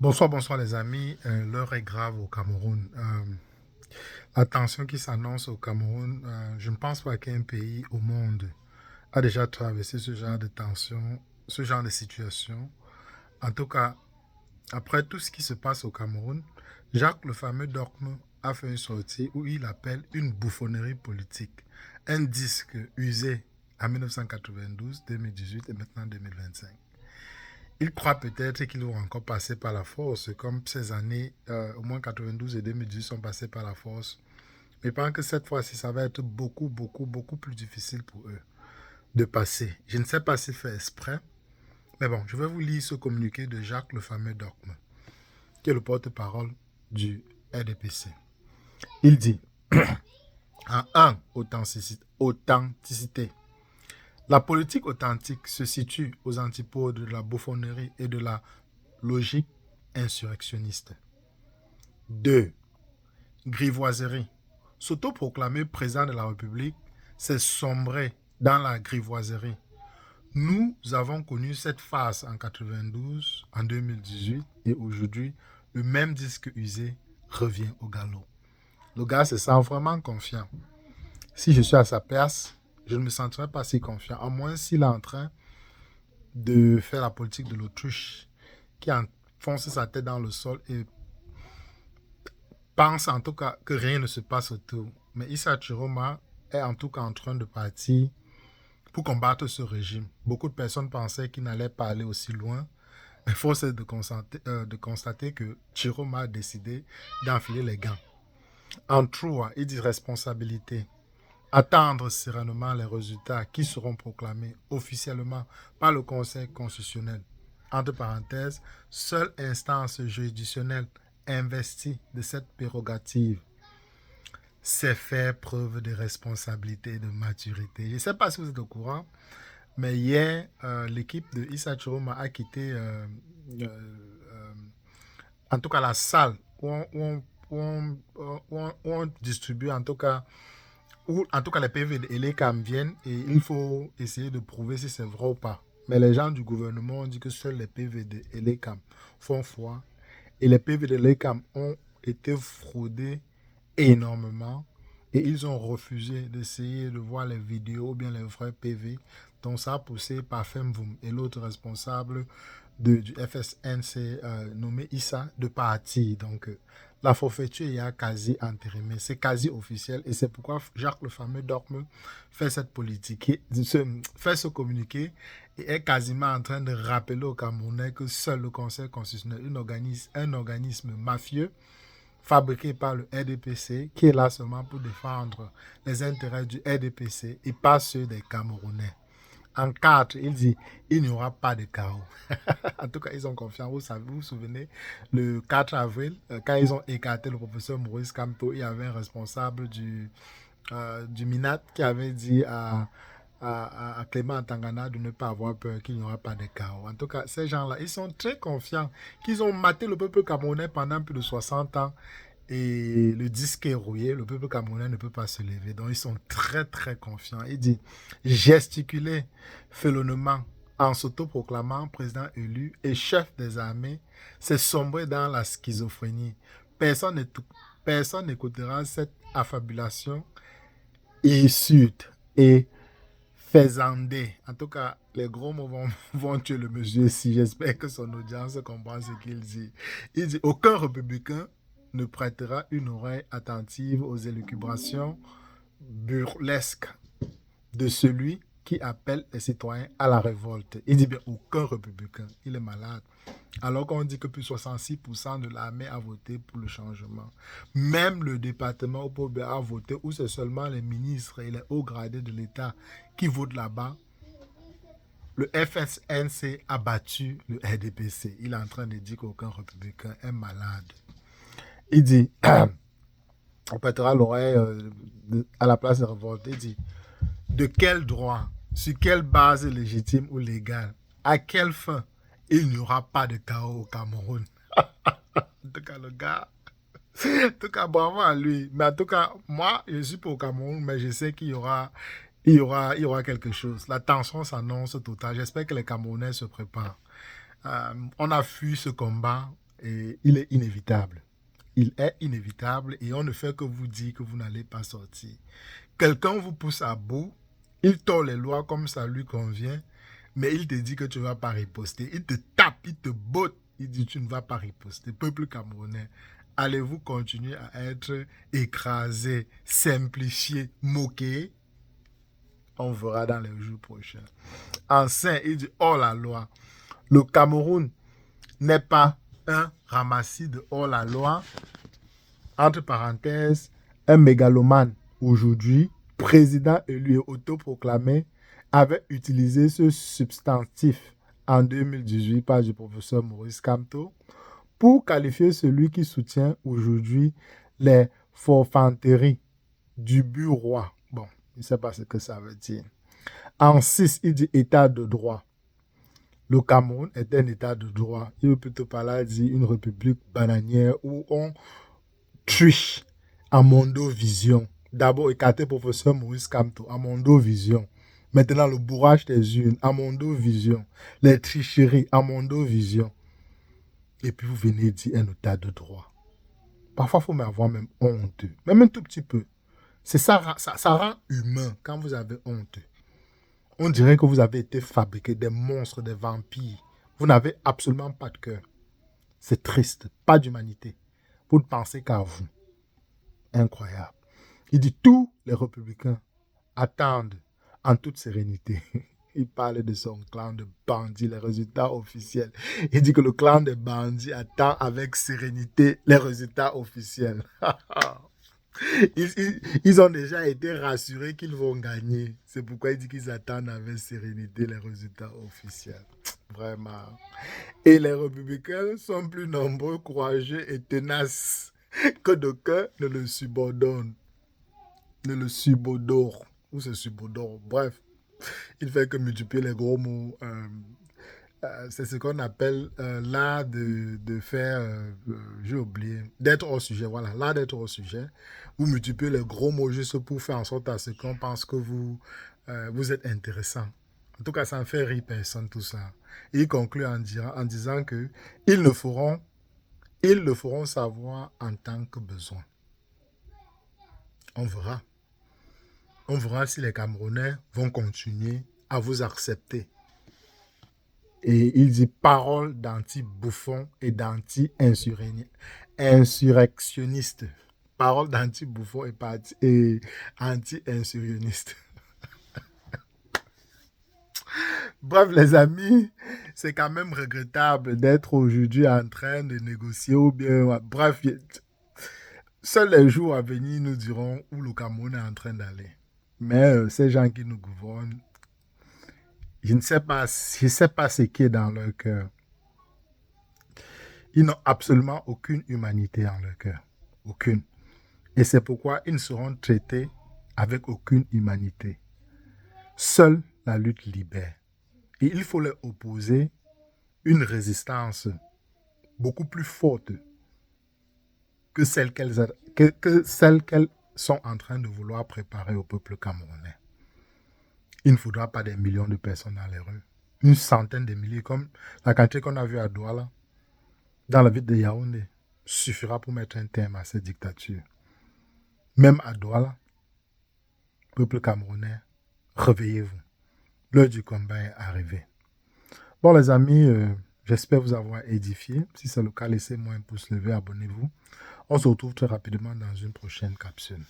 Bonsoir, bonsoir les amis. L'heure est grave au Cameroun. La tension qui s'annonce au Cameroun, je ne pense pas qu'un pays au monde a déjà traversé ce genre de tension, ce genre de situation. En tout cas, après tout ce qui se passe au Cameroun, Jacques le fameux Dorme a fait une sortie où il appelle une bouffonnerie politique. Un disque usé en 1992, 2018 et maintenant 2025. Ils croient peut-être qu'ils vont encore passer par la force, comme ces années, au moins 92 et 2018 sont passés par la force. Mais je pense que cette fois-ci, ça va être beaucoup, beaucoup, beaucoup plus difficile pour eux de passer. Je ne sais pas s'il fait exprès, mais bon, je vais vous lire ce communiqué de Jacques, le fameux dogme, qui est le porte-parole du RDPC. Il dit, en un, authenticité. La politique authentique se situe aux antipodes de la bouffonnerie et de la logique insurrectionniste. 2. Grivoiserie. S'autoproclamer président de la République, c'est sombrer dans la grivoiserie. Nous avons connu cette phase en 92, en 2018 et aujourd'hui, le même disque usé revient au galop. Le gars se sent vraiment confiant. Si je suis à sa place, je ne me sentirais pas si confiant, à moins s'il est en train de faire la politique de l'autruche, qui enfonce sa tête dans le sol et pense en tout cas que rien ne se passe autour. Mais Issa Chiroma est en tout cas en train de partir pour combattre ce régime. Beaucoup de personnes pensaient qu'il n'allait pas aller aussi loin. Mais force est de constater que Chiroma a décidé d'enfiler les gants. En trois, il dit responsabilité. Attendre sereinement les résultats qui seront proclamés officiellement par le Conseil constitutionnel. Entre parenthèses, seule instance juridictionnelle investie de cette prérogative, c'est faire preuve de responsabilité et de maturité. Je ne sais pas si vous êtes au courant, mais hier, l'équipe de Issa Chiroma a quitté, en tout cas, la salle où on distribue, en tout cas, où en tout cas les PV et les CAM viennent et il faut essayer de prouver si c'est vrai ou pas. Mais les gens du gouvernement ont dit que seuls les PVD et les CAM font foi. Et les PVD et les CAM ont été fraudés énormément. Et ils ont refusé d'essayer de voir les vidéos ou bien les vrais PV. Donc ça a poussé par Femvoum et l'autre responsable du FSNC nommé Issa de partir. Donc la forfaiture est quasi entérimée. C'est quasi officiel et c'est pourquoi Jacques le fameux Dorme fait cette politique, fait ce communiqué et est quasiment en train de rappeler aux Camerounais que seul le Conseil constitutionnel, un organisme mafieux, fabriqué par le RDPC, qui est là seulement pour défendre les intérêts du RDPC et pas ceux des Camerounais. En 4, il dit, il n'y aura pas de chaos. En tout cas, ils ont confiance. Vous vous souvenez, le 4 avril, quand ils ont écarté le professeur Maurice Kamto, il y avait un responsable du MINAT qui avait dit à Clément Tangana de ne pas avoir peur, qu'il n'y aura pas de chaos. En tout cas, ces gens-là, ils sont très confiants qu'ils ont maté le peuple camerounais pendant plus de 60 ans et le disque est rouillé, le peuple camerounais ne peut pas se lever. Donc, ils sont très, très confiants. Il dit gesticuler félonnement en s'autoproclamant président élu et chef des armées, c'est sombrer dans la schizophrénie. Personne n'écoutera cette affabulation hirsute et faisandée. En tout cas, les gros mots vont tuer le monsieur si j'espère que son audience comprend ce qu'il dit. Il dit, aucun républicain ne prêtera une oreille attentive aux élucubrations burlesques de celui qui appelle les citoyens à la révolte. Il dit bien aucun républicain, il est malade. Alors qu'on dit que plus de 66% de l'armée a voté pour le changement. Même le département au a voté où c'est seulement les ministres et les hauts gradés de l'État qui votent là-bas. Le FSNC a battu le RDPC. Il est en train de dire qu'aucun républicain est malade. Il dit, on prêtera l'oreille à la place de révolte. Il dit, de quel droit, sur quelle base légitime ou légale, à quelle fin il n'y aura pas de chaos au Cameroun. En tout cas, le gars, en tout cas, bravo à lui. Mais en tout cas, moi, je suis pour au Cameroun, mais je sais qu'il y aura quelque chose. La tension s'annonce totale. J'espère que les Camerounais se préparent. On a fui ce combat Et il est inévitable. Il est inévitable et on ne fait que vous dire que vous n'allez pas sortir. Quelqu'un vous pousse à bout, il tord les lois comme ça lui convient, mais il te dit que tu ne vas pas riposter. Il te tape, il te botte, il dit tu ne vas pas riposter. Peuple camerounais, allez-vous continuer à être écrasé, simplifié, moqué? On verra dans les jours prochains. En saint, il dit hors la loi. Le Cameroun n'est pas un ramassis de hors la loi. Entre parenthèses, un mégalomane aujourd'hui, président élu et autoproclamé, avait utilisé ce substantif en 2018 par le professeur Maurice Kamto pour qualifier celui qui soutient aujourd'hui les forfanteries du bureau. Bon, je ne sais pas ce que ça veut dire. En 6, il dit état de droit. Le Cameroun est un état de droit. Il veut plutôt par là dire une république bananière où on triche à Mondo Vision. D'abord écarté professeur Maurice Kamto à Mondo Vision. Maintenant le bourrage des urnes à Mondo Vision. Les tricheries à Mondo Vision. Et puis vous venez dire un état de droit. Parfois il faut avoir même honte. Même un tout petit peu. C'est ça, ça rend humain quand vous avez honte. On dirait que vous avez été fabriqué des monstres, des vampires. Vous n'avez absolument pas de cœur. C'est triste, pas d'humanité. Vous ne pensez qu'à vous. Incroyable. Il dit tous les républicains attendent en toute sérénité. Il parle de son clan de bandits, les résultats officiels. Il dit que le clan de bandits attend avec sérénité les résultats officiels. Ils ont déjà été rassurés qu'ils vont gagner. C'est pourquoi il dit qu'ils attendent avec sérénité les résultats officiels. Vraiment. Et les républicains sont plus nombreux, courageux et tenaces que d'aucuns ne le subordonnent. Ne le subodore. Ou se subodore. Bref, il fait que multiplier les gros mots. C'est ce qu'on appelle l'art de faire, j'ai oublié, d'être au sujet. Voilà, l'art d'être au sujet. Vous multipliez les gros mots juste pour faire en sorte à ce qu'on pense que vous êtes intéressant. En tout cas, ça ne fait rire personne tout ça. Et il conclut en disant que ils le feront savoir en tant que besoin. On verra. On verra si les Camerounais vont continuer à vous accepter. Et il dit parole d'anti-bouffon et d'anti-insurrectionniste. Parole d'anti-bouffon et anti-insurrectionniste. Bref, les amis, c'est quand même regrettable d'être aujourd'hui en train de négocier ou bien... Bref, seuls les jours à venir nous diront où le Cameroun est en train d'aller. Mais ces gens qui nous gouvernent, je ne sais pas ce qui est dans leur cœur. Ils n'ont absolument aucune humanité en leur cœur. Aucune. Et c'est pourquoi ils ne seront traités avec aucune humanité. Seule la lutte libère. Et il faut leur opposer une résistance beaucoup plus forte que celle qu'elles sont en train de vouloir préparer au peuple camerounais. Il ne faudra pas des millions de personnes dans les rues. Une centaine de milliers, comme la quantité qu'on a vue à Douala, dans la ville de Yaoundé, suffira pour mettre un terme à cette dictature. Même à Douala, peuple camerounais, réveillez-vous. L'heure du combat est arrivée. Bon les amis, j'espère vous avoir édifié. Si c'est le cas, laissez-moi un pouce levé, abonnez-vous. On se retrouve très rapidement dans une prochaine capsule.